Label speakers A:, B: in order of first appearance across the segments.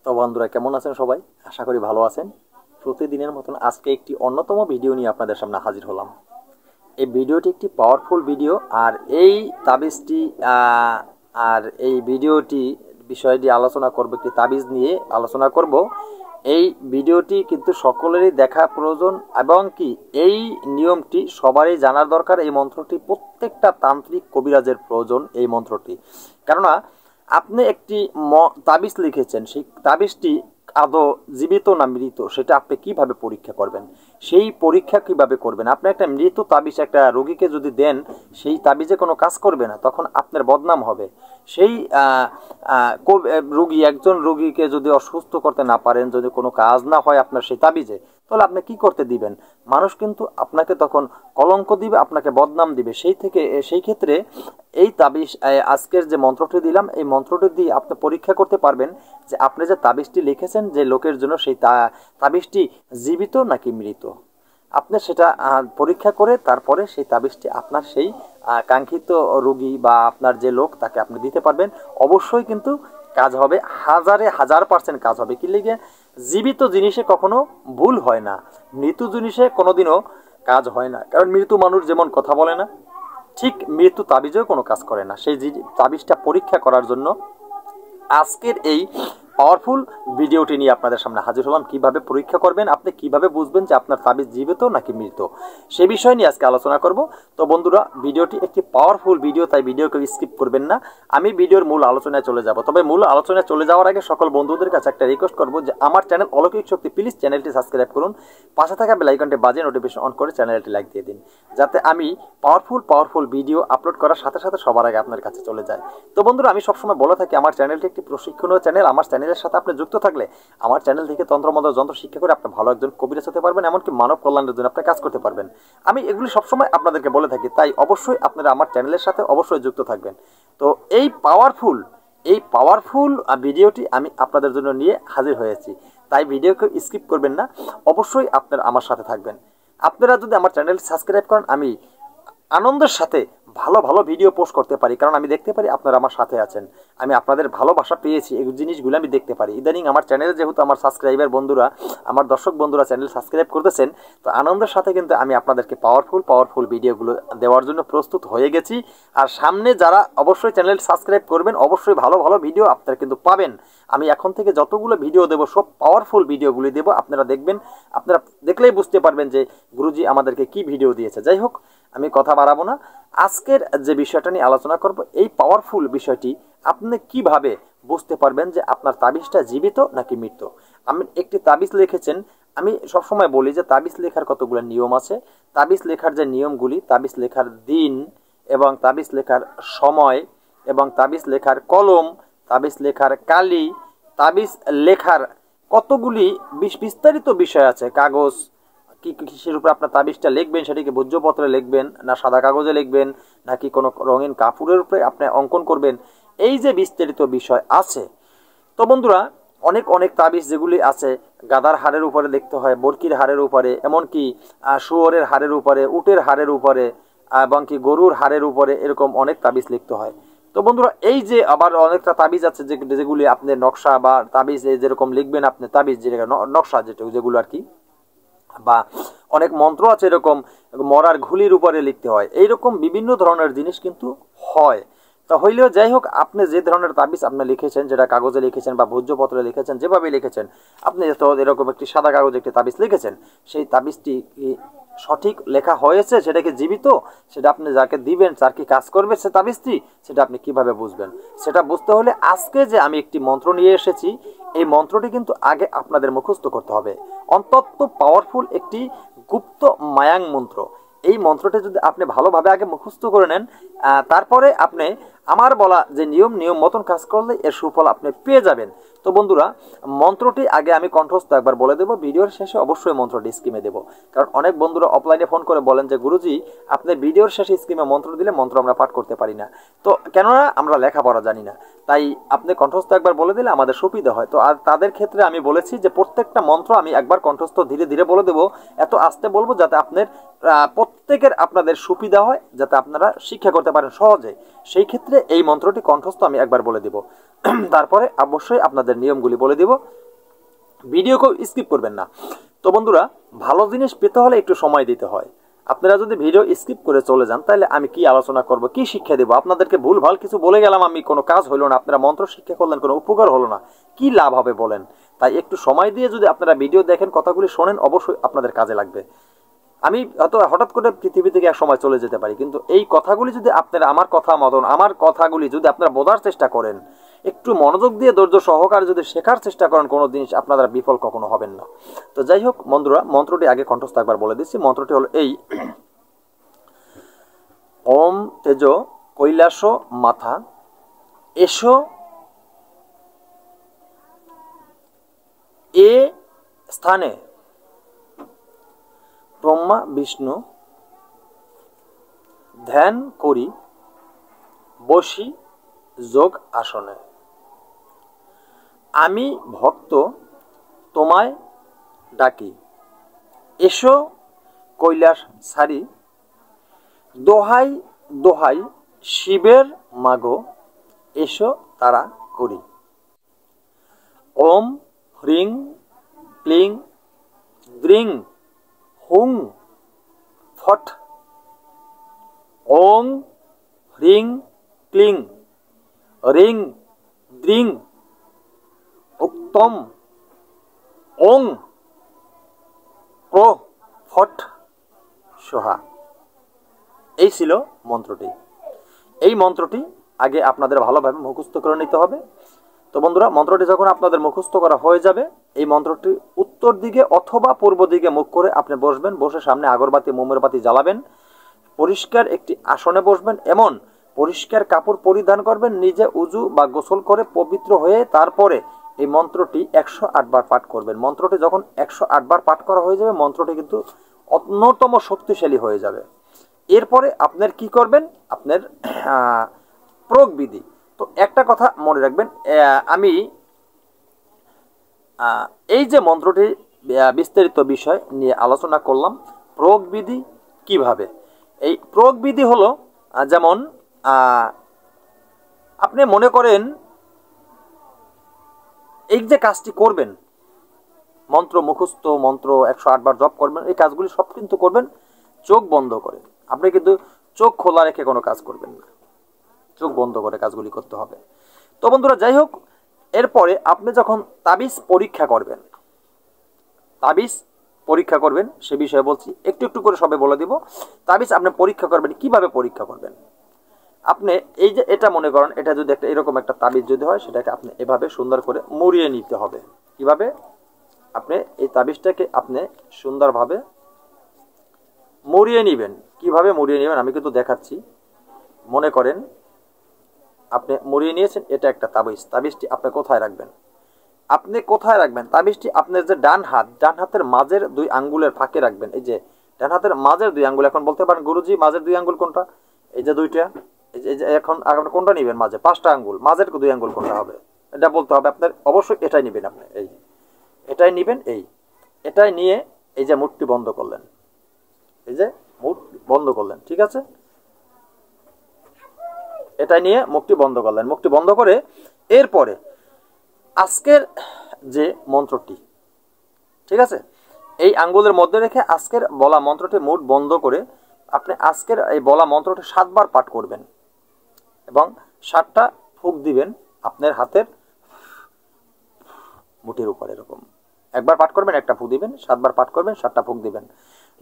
A: তো বন্ধুরা কেমন আছেন সবাই? আশা করি ভালো আছেন। প্রতিদিনের মতন আজকে একটি অন্যতম ভিডিও নিয়ে আপনাদের সামনে হাজির হলাম। এই ভিডিওটি একটি পাওয়ারফুল ভিডিও, আর এই তাবিজটি আর এই ভিডিওটি বিষয়টি আলোচনা করব, একটি তাবিজ নিয়ে আলোচনা করব। এই ভিডিওটি কিন্তু সকলেরই দেখা প্রয়োজন, এবং কি এই নিয়মটি সবারই জানার দরকার। এই মন্ত্রটি প্রত্যেকটা তান্ত্রিক কবিরাজের প্রয়োজন এই মন্ত্রটি। কেননা আপনি একটি তাবিজ লিখেছেন, সেই তাবিজটি আদৌ জীবিত না মৃত সেটা আপনি কিভাবে পরীক্ষা করবেন? সেই পরীক্ষা কিভাবে করবেন? আপনি একটা মৃত তাবিজ একটা রোগীকে যদি দেন, সেই তাবিজে কোনো কাজ করবে না, তখন আপনার বদনাম হবে। সেই রোগী, একজন রোগীকে যদি অসুস্থ করতে না পারেন, যদি কোনো কাজ না হয় আপনার সেই তাবিজে, তাহলে আপনি কি করতে দিবেন? মানুষ কিন্তু আপনাকে তখন কলঙ্ক দিবে, আপনাকে বদনাম দিবে। সেই ক্ষেত্রে এই তাবিজ, আজকের যে মন্ত্রটি দিলাম, এই মন্ত্রটি দিয়ে আপনি পরীক্ষা করতে পারবেন যে আপনি যে তাবিজটি লিখেছেন যে লোকের জন্য, সেই তাবিজটি জীবিত নাকি মৃত। আপনি সেটা পরীক্ষা করে তারপরে সেই তাবিজটি আপনার সেই কাঙ্ক্ষিত রোগী বা আপনার যে লোক তাকে আপনি দিতে পারবেন। অবশ্যই কিন্তু কাজ হবে, 1000% কাজ হবে। কি লিগে? জীবিত জিনিসে কখনো ভুল হয় না, মৃত জিনিসে কোনোদিনও কাজ হয় না। কারণ মৃত মানুষ যেমন কথা বলে না, ঠিক মৃত্যু তাবিজেও কোনো কাজ করে না। সেই তাবিজটা পরীক্ষা করার জন্য আজকের এই পাওয়ারফুল ভিডিওটি নিয়ে আপনাদের সামনে হাজির হলাম। কিভাবে পরীক্ষা করবেন, আপনি কিভাবে বুঝবেন যে আপনার তাবিজ জীবিত নাকি মৃত, সে বিষয় নিয়ে আজকে আলোচনা করব। তো বন্ধুরা, ভিডিওটি একটি পাওয়ারফুল ভিডিও, তাই ভিডিওকে স্কিপ করবেন না। আমি ভিডিওর মূল আলোচনায় চলে যাব। তবে মূল আলোচনায় চলে যাওয়ার আগে সকল বন্ধুদের কাছে একটা রিকোয়েস্ট করব যে আমার চ্যানেল অলৌকিক শক্তি, প্লিজ চ্যানেলটি সাবস্ক্রাইব করুন, পাশে থাকা বেল আইকনটি বাজিয়ে নোটিফিকেশন অন করে চ্যানেলটি লাইক দিয়ে দিন, যাতে আমি পাওয়ারফুল ভিডিও আপলোড করার সাথে সাথে সবার আগে আপনার কাছে চলে যায়। তো বন্ধুরা, আমি সবসময় বলে থাকি আমার চ্যানেলটি একটি প্রশিক্ষণীয় চ্যানেল। আমার চ্যানেলের সাথে আপনি যুক্ত থাকলে আমার চ্যানেল থেকে তন্ত্রমন্ত্র যন্ত্র শিক্ষা করে আপনি ভালো একজন কবিরাজ হতে পারবেন, এমনকি মানব কল্যাণের জন্য আপনি কাজ করতে পারবেন। আমি এগুলি সবসময় আপনাদেরকে বলে থাকি, তাই অবশ্যই আপনারা আমার চ্যানেলের সাথে অবশ্যই যুক্ত থাকবেন। তো এই পাওয়ারফুল ভিডিওটি আমি আপনাদের জন্য নিয়ে হাজির হয়েছি, তাই ভিডিওকে স্কিপ করবেন না, অবশ্যই আপনারা আমার সাথে থাকবেন। আপনারা যদি আমার চ্যানেল সাবস্ক্রাইব করেন, আমি আনন্দের সাথে ভালো ভালো ভিডিও পোস্ট করতে পারি, কারণ আমি দেখতে পারি আপনারা আমার সাথে আছেন, আমি আপনাদের ভালোবাসা পেয়েছি, এই জিনিসগুলো আমি দেখতে পারি। ইদানিং আমার চ্যানেলে যেহেতু আমার সাবস্ক্রাইবার বন্ধুরা, আমার দর্শক বন্ধুরা চ্যানেল সাবস্ক্রাইব করতেছেন, তো আনন্দের সাথে কিন্তু আমি আপনাদেরকে পাওয়ারফুল ভিডিওগুলো দেওয়ার জন্য প্রস্তুত হয়ে গেছি। আর সামনে যারা অবশ্যই চ্যানেল সাবস্ক্রাইব করবেন, অবশ্যই ভালো ভালো ভিডিও আপনারা কিন্তু পাবেন। আমি এখন থেকে যতগুলো ভিডিও দেবো সব পাওয়ারফুল ভিডিওগুলি দেবো, আপনারা দেখবেন। আপনারা দেখলেই বুঝতে পারবেন যে গুরুজি আমাদেরকে কি ভিডিও দিয়েছে। যাই হোক, আমি কথা বাড়াবো না। আজকের যে বিষয়টা নিয়ে আলোচনা করব, এই পাওয়ারফুল বিষয়টি আপনি কিভাবে বুঝতে পারবেন যে আপনার তাবিজটা জীবিত নাকি মৃত। আপনি একটি তাবিজ লিখেছেন, আমি সবসময় বলি যে তাবিজ লেখার কতগুলো নিয়ম আছে। তাবিজ লেখার যে নিয়মগুলি, তাবিজ লেখার দিন এবং তাবিজ লেখার সময় এবং তাবিজ লেখার কলম, তাবিজ লেখার কালি, তাবিজ লেখার কতগুলি বিস্তারিত বিষয় আছে। কাগজ কিসের উপর আপনার তাবিজটা লিখবেন, সেটিকে ভূর্জপত্রে লিখবেন না সাদা কাগজে লিখবেন, নাকি কোনো রঙিন কাপড়ের উপরে আপনি অঙ্কন করবেন, এই যে বিস্তারিত বিষয় আছে। তো বন্ধুরা, অনেক তাবিজ যেগুলি আছে, গাদার হাড়ের উপরে লিখতে হয়, বরকির হাড়ের উপরে, এমনকি শুয়োরের হাড়ের উপরে, উটের হাড়ের উপরে, এবং কি গরুর হাড়ের উপরে, এরকম অনেক তাবিজ লিখতে হয়। তো বন্ধুরা, এই যে আবার অনেকটা তাবিজ আছে যেগুলি আপনি নকশা বা তাবিজ যেরকম লিখবেন, আপনি তাবিজ যেটা নকশা যেগুলো আর কি, বা অনেক মন্ত্র আছে এরকম মরার ঘুলির উপরে লিখতে হয়। এইরকম বিভিন্ন ধরনের জিনিস কিন্তু হয়। তা হইলেও যাই হোক, আপনি যে ধরনের তাবিজ আপনি লিখেছেন, যেটা কাগজে লিখেছেন বা ভূর্জপত্রে লিখেছেন, যেভাবে লিখেছেন, আপনি তো এরকম একটি সাদা কাগজে একটি তাবিজ লিখেছেন, সেই তাবিজটি সঠিক লেখা হয়েছে, সেটা কি জীবিত, সেটা আপনি যাকে দিবেন তার কি কাজ করবে সে তাবিজটি, সেটা আপনি কিভাবে বুঝবেন? সেটা বুঝতে হলে আজকে যে আমি একটি মন্ত্র নিয়ে এসেছি, এই মন্ত্রটি কিন্তু আগে আপনাদের মুখস্থ করতে হবে। অত্যন্ত পাওয়ারফুল একটি গুপ্ত মায়াং মন্ত্র। এই মন্ত্রটি যদি আপনি ভালোভাবে আগে মুখস্থ করে নেন, তারপরে আপনি আমার বলা যে নিয়ম মতন কাজ করলে এর সুফল আপনি পেয়ে যাবেন। তো বন্ধুরা, মন্ত্রটি আগে আমি কণ্ঠস্থ একবার বলে দেবো, ভিডিওর শেষে অবশ্যই মন্ত্রটি স্ক্রিমে দেবো। কারণ অনেক বন্ধুরা অফলাইনে ফোন করে বলেন যে গুরুজি, আপনি ভিডিওর শেষে স্ক্রিমে মন্ত্র দিলে মন্ত্র আমরা পাঠ করতে পারি না, তো কেননা আমরা লেখাপড়া জানি না, তাই আপনি কণ্ঠস্থ একবার বলে দিলে আমাদের সুবিধা হয়। তো আর তাদের ক্ষেত্রে আমি বলেছি যে প্রত্যেকটা মন্ত্র আমি একবার কণ্ঠস্থ ধীরে ধীরে বলে দেবো, এত আস্তে বলবো যাতে আপনাদের প্রত্যেকের আপনাদের সুবিধা হয়, যাতে আপনারা শিক্ষা করতে পারেন সহজে। সেই ক্ষেত্রে ক্ষেত্রে এই মন্ত্রটি কণ্ঠস্থ আমি একবার বলে দিব, তারপরে অবশ্যই আপনাদের নিয়মগুলি বলে দিব। ভিডিওকেও স্কিপ করবেন না। তো বন্ধুরা, ভালো জিনিস পেতে হলে একটু সময় দিতে হয়। আপনারা যদি ভিডিও স্কিপ করে চলে যান তাহলে আমি কি আলোচনা করব, কি শিক্ষা দেবো আপনাদেরকে? ভুল ভাল কিছু বলে গেলাম আমি, কোনো কাজ হলো না, আপনারা মন্ত্র শিক্ষা করলেন, কোনো উপকার হলো না, কি লাভ হবে বলেন? তাই একটু সময় দিয়ে যদি আপনারা ভিডিও দেখেন, কথাগুলি শোনেন, অবশ্যই আপনাদের কাজে লাগবে। আমি হয়তো হঠাৎ করে পৃথিবী থেকে এক সময় চলে যেতে পারি, কিন্তু এই কথাগুলি যদি আপনারা আমার কথা মতন, আমার কথাগুলি যদি আপনারা বোঝার চেষ্টা করেন, একটু মনোযোগ দিয়ে ধৈর্য সহকারে যদি শেখার চেষ্টা করেন, কোনো জিনিস আপনারা বিফল কখনো হবেন না। তো যাই হোক বন্ধুরা, মন্ত্রটি আগে কণ্ঠস্থ একবার বলে দিচ্ছি। মন্ত্রটি হলো এই: ওম তেজ কৈলাস মাথা এসো এ স্থানে ব্রহ্মা বিষ্ণু ধ্যান করি বসি যোগ আসনে। আমি ভক্ত তোমায় ডাকি, এসো কৈলাস সারি, দোহাই দোহাই শিবের মাগো, এসো তারা করি। ওম হ্রিং ক্লিং দ্রিং হুং ফট। ওং হ্রিং ক্লিং রিং দ্রিং উত্তম ওং ক্রো ফট সোহা। এই ছিল মন্ত্রটি। এই মন্ত্রটি আগে আপনাদের ভালোভাবে মুখস্থ করে নিতে হবে। তো বন্ধুরা, মন্ত্রটি যখন আপনাদের মুখস্থ করা হয়ে যাবে, এই মন্ত্রটি উত্তর দিকে অথবা পূর্ব দিকে মুখ করে আপনি বসবেন, বসে সামনে আগরবাতি মোমবাতি জ্বালাবেন, পরিষ্কার একটি আসনে বসবেন, এমন পরিষ্কার কাপড় পরিধান করবেন, নিজে উজু বা গোসল করে পবিত্র হয়ে তারপরে এই মন্ত্রটি 108 বার পাঠ করবেন। মন্ত্রটি যখন 108 বার পাঠ করা হয়ে যাবে, মন্ত্রটি কিন্তু অন্যতম শক্তিশালী হয়ে যাবে। এরপরে আপনার কি করবেন, আপনার প্রয়োগ বিধি। তো একটা কথা মনে রাখবেন, আমি এই যে মন্ত্রটি বিস্তারিত বিষয় নিয়ে আলোচনা করলাম, প্রয়োগ বিধি কিভাবে। এই প্রয়োগ বিধি হলো, যেমন আপনি মনে করেন এই যে কাজটি করবেন, মন্ত্র মুখস্থ, মন্ত্র 108 বার জপ করবেন, এই কাজগুলি সব কিন্তু করবেন চোখ বন্ধ করে। আপনি কিন্তু চোখ খোলা রেখে কোনো কাজ করবেন না, চোখ বন্ধ করে কাজগুলি করতে হবে। তো বন্ধুরা, যাই হোক, এরপরে আপনি যখন তাবিজ পরীক্ষা করবেন, তাবিজ পরীক্ষা করবেন সে বিষয়ে বলছি, একটু একটু করে সবে বলে দিব। তাবিজ আপনি পরীক্ষা করবেন, কিভাবে পরীক্ষা করবেন? আপনি এই যে এটা মনে করেন, এটা যদি একটা এরকম একটা তাবিজ যদি হয়, সেটাকে আপনি এভাবে সুন্দর করে মুড়িয়ে নিতে হবে। কিভাবে? আপনি এই তাবিজটাকে আপনি সুন্দরভাবে মুড়িয়ে নেবেন। কিভাবে মুড়িয়ে নেবেন আমি কিন্তু দেখাচ্ছি। মনে করেন আপনি মুড়িয়ে নিয়েছেন, এটা একটা তাবিজ। তাবিজটি আপনি কোথায় রাখবেন? আপনি কোথায় রাখবেন তাবিজটি? আপনার যে ডান হাত, ডান হাতের মাঝের 2 আঙ্গুলের ফাঁকে রাখবেন। এই যে ডান হাতের মাঝের 2 আঙ্গুল। এখন বলতে পারেন, গুরুজি মাঝের 2 আঙ্গুল কোনটা? এই যে 2টা। এই যে এখন আপনি কোনটা নেবেন? মাঝে 5টা আঙ্গুল, মাঝের 2 আঙ্গুল কোনটা হবে এটা বলতে হবে আপনার। অবশ্যই এটাই নেবেন আপনি, এই এটাই নেবেন। এটাই নিয়ে এই যে মুঠটি বন্ধ করলেন, এই যে মুঠ বন্ধ করলেন, ঠিক আছে? এটাই নিয়ে মুখটি বন্ধ করলেন। মুখটি বন্ধ করে এরপরে আজকের যে মন্ত্রটি, ঠিক আছে, এই আঙ্গুলের মধ্যে রেখে আজকের বলা মন্ত্রটি মুঠ বন্ধ করে আপনি আজকের এই বলা মন্ত্রটি 7 বার পাঠ করবেন এবং 7টা ফুঁক দিবেন আপনার হাতের মুঠির উপর। এরকম একবার পাঠ করবেন, একটা ফুঁক দিবেন, 7 বার পাঠ করবেন, 7টা ফুঁক দিবেন।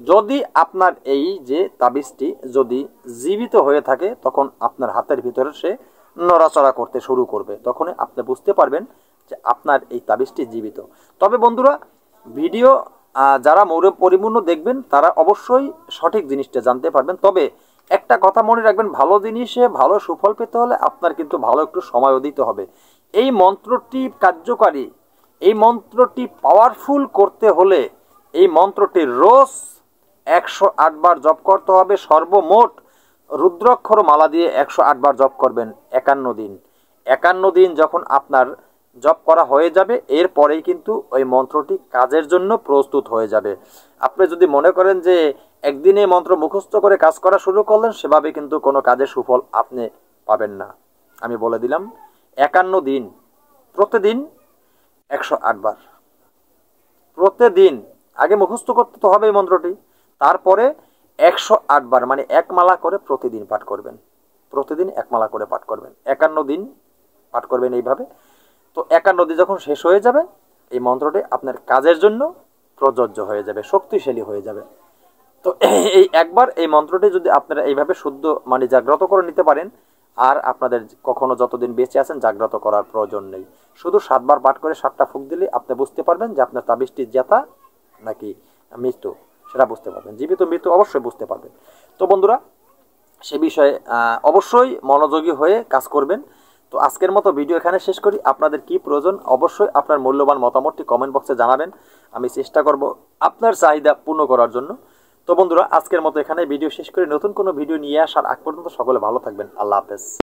A: যদি আপনার এই যে তাবিজটি যদি জীবিত হয়ে থাকে, তখন আপনার হাতের ভিতরে সে নড়াচড়া করতে শুরু করবে, তখনই আপনি বুঝতে পারবেন যে আপনার এই তাবিজটি জীবিত। তবে বন্ধুরা, ভিডিও যারা পরিপূর্ণ দেখবেন তারা অবশ্যই সঠিক জিনিসটা জানতে পারবেন। তবে একটা কথা মনে রাখবেন, ভালো জিনিসে ভালো সুফল পেতে হলে আপনার কিন্তু ভালো একটু সময়ও দিতে হবে। এই মন্ত্রটি কার্যকারী, এই মন্ত্রটি পাওয়ারফুল করতে হলে এই মন্ত্রটি রোজ 108 বার জপ করতে হবে। সর্বমোট রুদ্রাক্ষর মালা দিয়ে 108 বার জপ করবেন 51 দিন। 51 দিন যখন আপনার জপ করা হয়ে যাবে, এরপরেই কিন্তু ওই মন্ত্রটি কাজের জন্য প্রস্তুত হয়ে যাবে। আপনি যদি মনে করেন যে একদিনে মন্ত্র মুখস্থ করে কাজ করা শুরু করলেন, সেভাবে কিন্তু কোনো কাজের সুফল আপনি পাবেন না। আমি বলে দিলাম 51 দিন, প্রতিদিন 108 বার, প্রতিদিন। আগে মুখস্থ করতে তো হবে এই মন্ত্রটি, তারপরে 108 বার মানে 1 মালা করে প্রতিদিন পাঠ করবেন, প্রতিদিন 1 মালা করে পাঠ করবেন, 51 দিন পাঠ করবেন এইভাবে। তো 51 দিন যখন শেষ হয়ে যাবে, এই মন্ত্রটি আপনার কাজের জন্য প্রযোজ্য হয়ে যাবে, শক্তিশালী হয়ে যাবে। তো এই একবার এই মন্ত্রটি যদি আপনারা এইভাবে শুদ্ধ মানে জাগ্রত করে নিতে পারেন, আর আপনাদের কখনো যতদিন বেঁচে আছেন জাগ্রত করার প্রয়োজন নেই। শুধু 7 বার পাঠ করে 7টা ফুঁক দিলে আপনি বুঝতে পারবেন যে আপনার তাবিজটি জেতা নাকি মৃত্যু, সেটা বুঝতে পারবেন। জীবিত মৃত্যু অবশ্যই বুঝতে পারবেন। তো বন্ধুরা, সে বিষয়ে অবশ্যই মনোযোগী হয়ে কাজ করবেন। তো আজকের মতো ভিডিও এখানে শেষ করি। আপনাদের কি প্রয়োজন অবশ্যই আপনার মূল্যবান মতামতটি কমেন্ট বক্সে জানাবেন, আমি চেষ্টা করব আপনার চাহিদা পূর্ণ করার জন্য। তো বন্ধুরা, আজকের মতো এখানে ভিডিও শেষ করি। নতুন কোনো ভিডিও নিয়ে আসার আগ পর্যন্ত সকলে ভালো থাকবেন। আল্লাহ হাফেজ।